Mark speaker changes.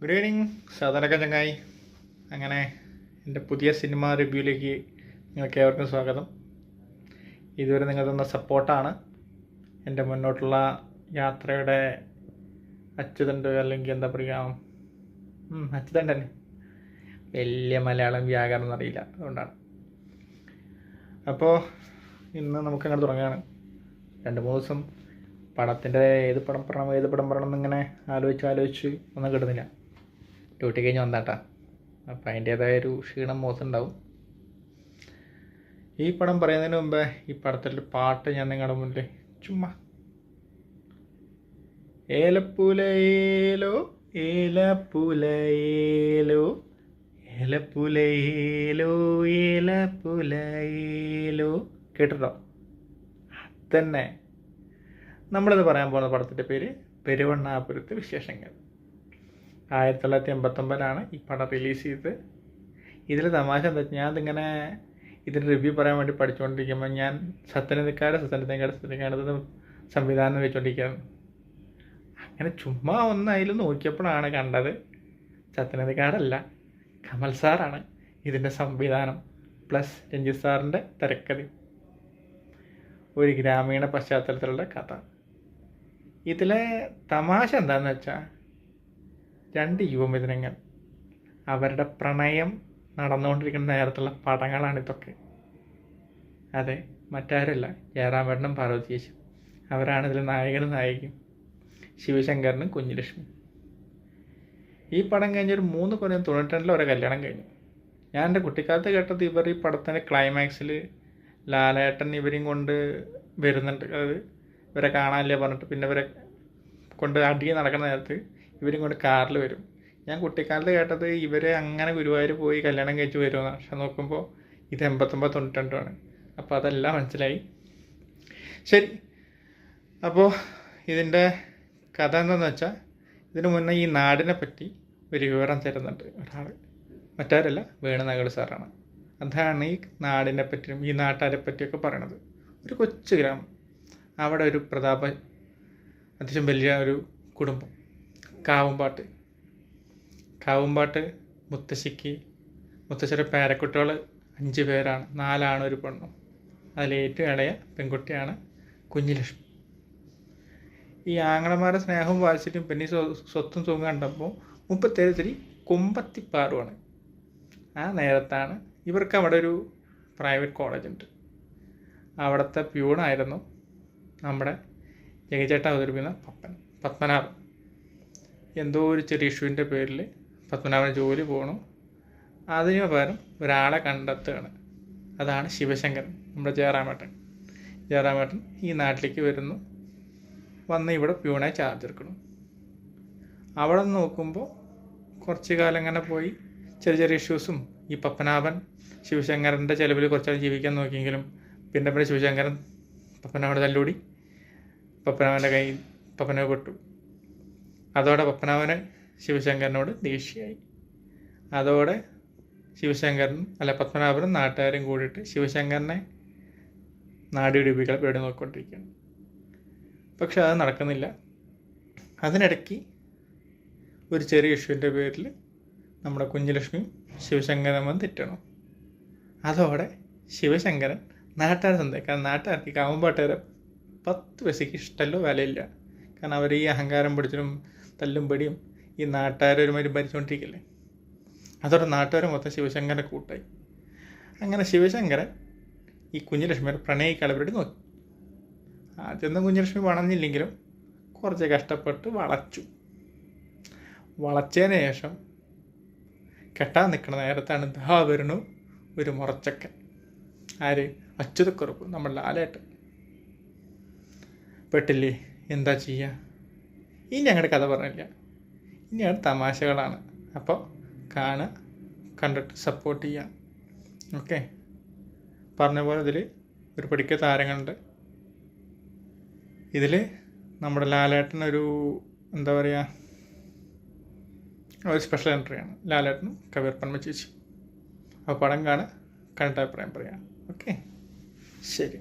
Speaker 1: Good evening സാധാരണക്ക ചങ്ങായി. അങ്ങനെ എൻ്റെ പുതിയ സിനിമ റിവ്യൂയിലേക്ക് നിങ്ങൾക്ക് ഏവർക്കും സ്വാഗതം. ഇതുവരെ നിങ്ങൾ തന്ന സപ്പോർട്ടാണ് എൻ്റെ മുന്നോട്ടുള്ള യാത്രയുടെ അച്ചുതണ്ട്, അല്ലെങ്കിൽ എന്താ പറയുക, അച്ചുതണ്ട് തന്നെ. വലിയ മലയാളം വ്യാകരണം അറിയില്ല, അതുകൊണ്ടാണ്. അപ്പോൾ ഇന്ന് നമുക്കങ്ങനെ തുടങ്ങുകയാണ്. 2-3 ദിവസം പടത്തിൻ്റെ ഏത് പടം പറയണം എന്നിങ്ങനെ ആലോചിച്ച് ഒന്നും കിട്ടുന്നില്ല. ഡ്യൂട്ടി കഴിഞ്ഞ് വന്നാട്ടാ. അപ്പം അതിൻ്റേതായൊരു ക്ഷീണം മോശമുണ്ടാവും. ഈ പടം പറയുന്നതിന് മുമ്പേ ഈ പടത്തിൻ്റെ പാട്ട് ഞാൻ നിങ്ങളുടെ മുന്നിൽ ചുമ്മാ ഏലപ്പുലയേലോ ഏലപ്പുലയേലോ ഏലപ്പുലയേലോ ഏലപ്പുലയേലോ കേട്ടിട്ടോ? തന്നെ നമ്മളിത് പറയാൻ പോകുന്ന പടത്തിൻ്റെ പേര് പെരുവണ്ണാപുരത്ത് വിശേഷങ്ങൾ. 1989 ഈ പടം റിലീസ് ചെയ്തത്. ഇതിൽ തമാശ എന്താ വെച്ചാൽ, ഞാൻ ഇതിങ്ങനെ ഇതിൻ്റെ റിവ്യൂ പറയാൻ വേണ്ടി പഠിച്ചുകൊണ്ടിരിക്കുമ്പോൾ ഞാൻ സത്യനന്ദിക്കാട് സംവിധാനം വെച്ചുകൊണ്ടിരിക്കുകയാണ്. അങ്ങനെ ചുമ്മാ അതിൽ നോക്കിയപ്പോഴാണ് കണ്ടത് സത്യനന്ദിക്കാടല്ല, കമൽ സാറാണ് ഇതിൻ്റെ സംവിധാനം, പ്ലസ് രഞ്ജിത്ത് സാറിൻ്റെ തിരക്കഥ. ഒരു ഗ്രാമീണ പശ്ചാത്തലത്തിലുള്ള കഥ. ഇതിലെ തമാശ എന്താണെന്ന് വെച്ചാൽ, 2 യുവമിഥുനങ്ങൾ അവരുടെ പ്രണയം നടന്നുകൊണ്ടിരിക്കുന്ന നേരത്തുള്ള പടങ്ങളാണിതൊക്കെ. അതെ, മറ്റാരുമല്ല, ജയറാമേട്ടനും പാർവതി ചേച്ചി. അവരാണ് ഇതിൽ നായകനും നായികയും, ശിവശങ്കരനും കുഞ്ഞുലക്ഷ്മി. ഈ പടം കഴിഞ്ഞൊരു 3 കൊല്ലം 92 വരെ കല്യാണം കഴിഞ്ഞു. ഞാൻ എൻ്റെ കുട്ടിക്കാലത്ത് കേട്ടത് ഇവർ ഈ പടത്തിൻ്റെ ക്ലൈമാക്സിൽ ലാലേട്ടൻ ഇവരെയും കൊണ്ട് വരുന്നുണ്ട്. അത് ഇവരെ കാണാനില്ല പറഞ്ഞിട്ട് പിന്നെ ഇവരെ കൊണ്ട് അടിയെ നടക്കുന്ന നേരത്ത് ഇവരും കൊണ്ട് കാറിൽ വരും. ഞാൻ കുട്ടിക്കാലത്ത് കേട്ടത് ഇവരെ അങ്ങനെ ഗുരുവായൂർ പോയി കല്യാണം കഴിച്ച് വരുമെന്നാണ്. പക്ഷെ നോക്കുമ്പോൾ ഇത് 89-92 അപ്പോൾ അതെല്ലാം മനസ്സിലായി. ശരി, അപ്പോൾ ഇതിൻ്റെ കഥ എന്താണെന്ന് വെച്ചാൽ, ഇതിനു മുന്നേ ഈ നാടിനെ പറ്റി ഒരു വിവരം തരുന്നുണ്ട് ഒരാൾ, മറ്റാരല്ല, വേണുനാഗർ സാറാണ്. അതാണ് ഈ നാടിനെ പറ്റിയും ഈ നാട്ടുകാരെ പറ്റിയൊക്കെ പറയണത്. ഒരു കൊച്ചു ഗ്രാമം, അവിടെ ഒരു അത്യാവശ്യം വലിയ ഒരു കുടുംബം, കാവുമ്പാട്ട് മുത്തശ്ശിയുടെ പേരക്കുട്ടികൾ 5 പേരാണ്. 4 ആണും 1 പെണ്ണും. അതിലേറ്റവും ഇളയ പെൺകുട്ടിയാണ് കുഞ്ഞുലക്ഷ്മി. ഈ ആങ്ങളമാരുടെ സ്നേഹവും വാത്സല്യം പിന്നെ സ്വത്തും സുഖം കണ്ടപ്പോൾ 37 കുമ്പത്തിപ്പാറുമാണ്. ആ നേരത്താണ് ഇവർക്ക് അവിടെ ഒരു പ്രൈവറ്റ് കോളേജ് ഉണ്ട്. അവിടുത്തെ പ്യൂണായിരുന്നു നമ്മുടെ ജഗചേട്ടൻ അവതരിപ്പിക്കുന്ന പത്മനാഭൻ. എന്തോ ഒരു ചെറിയ ഇഷ്യൂവിൻ്റെ പേരിൽ പത്മനാഭന് ജോലി പോകണു. അതിന് പകരം ഒരാളെ കണ്ടെത്തുകയാണ്. അതാണ് ശിവശങ്കരൻ, നമ്മുടെ ജയറാമേട്ടൻ ഈ നാട്ടിലേക്ക് വരുന്നു. വന്ന് ഇവിടെ പ്യൂണായി ചാർജ് എടുക്കണം. അവിടെ നോക്കുമ്പോൾ കുറച്ച് കാലം ഇങ്ങനെ പോയി ചെറിയ ഇഷ്യൂസും, ഈ പത്മനാഭൻ ശിവശങ്കരൻ്റെ ചിലവിൽ കുറച്ചാൾ ജീവിക്കാൻ നോക്കിയെങ്കിലും പിന്നെ ശിവശങ്കരൻ പത്മനാഭനെ തല്ലൂടി പത്മനാഭനെ പെട്ടു. അതോടെ പത്മനാഭന് ശിവശങ്കരനോട് ദേഷ്യമായി. അതോടെ പത്മനാഭനും നാട്ടുകാരും കൂടിയിട്ട് ശിവശങ്കരനെ നാടിപിടിപ്പിക്കാൻ പേടി നോക്കിക്കൊണ്ടിരിക്കുകയാണ്. പക്ഷെ അത് നടക്കുന്നില്ല. അതിനിടയ്ക്ക് ഒരു ചെറിയ ഇഷ്യൂവിൻ്റെ പേരിൽ നമ്മുടെ കുഞ്ഞുലക്ഷ്മിയും ശിവശങ്കരനും തെറ്റണം. അതോടെ ശിവശങ്കരൻ നാട്ടുകാരെ സ്വന്തം, നാട്ടുകാർക്ക് കാവുമ്പാട്ടുകാരെ 10 പൈസയ്ക്ക് ഇഷ്ടമല്ലോ വിലയില്ല. കാരണം അവർ ഈ അഹങ്കാരം പിടിച്ചിട്ടും തല്ലും പിടിയും ഈ നാട്ടുകാരൊരുമാതിരി ഭരിച്ചുകൊണ്ടിരിക്കില്ലേ. അതോടെ നാട്ടുകാർ മൊത്തം ശിവശങ്കരനെ കൂട്ടായി. അങ്ങനെ ശിവശങ്കരൻ ഈ കുഞ്ഞുലക്ഷ്മിയുടെ പ്രണയിക്കാളവരുടെ നോക്കി. ആദ്യമൊന്നും കുഞ്ഞുലക്ഷ്മി വളഞ്ഞില്ലെങ്കിലും കുറച്ച് കഷ്ടപ്പെട്ട് വളച്ചതിന് ശേഷം കെട്ടാൻ നിൽക്കുന്ന നേരത്താണ് വരുന്നു ഒരു മുറച്ചക്കൻ. ആര്? അച്യുതക്കുറുപ്പ്, നമ്മുടെ ലാലേട്ടൻ. പെട്ടില്ലേ, എന്താ ചെയ്യുക? ഇനി ഞങ്ങളുടെ കഥ പറഞ്ഞില്ല, ഇനിയാണ് തമാശകളാണ്. അപ്പോൾ കണ്ടിട്ട് സപ്പോർട്ട് ചെയ്യാം. ഓക്കെ, പറഞ്ഞ പോലെ ഇതിൽ ഒരു പഠിക്ക താരങ്ങളുണ്ട്. ഇതിൽ നമ്മുടെ ലാലേട്ടൻ ഒരു എന്താ പറയുക, ഒരു സ്പെഷ്യൽ എൻട്രിയാണ്. ലാലേട്ടനും കവിയർപ്പന്മ ചേച്ചി. അപ്പോൾ പടം കണ്ടിട്ട് അഭിപ്രായം പറയാം. ഓക്കെ, ശരി.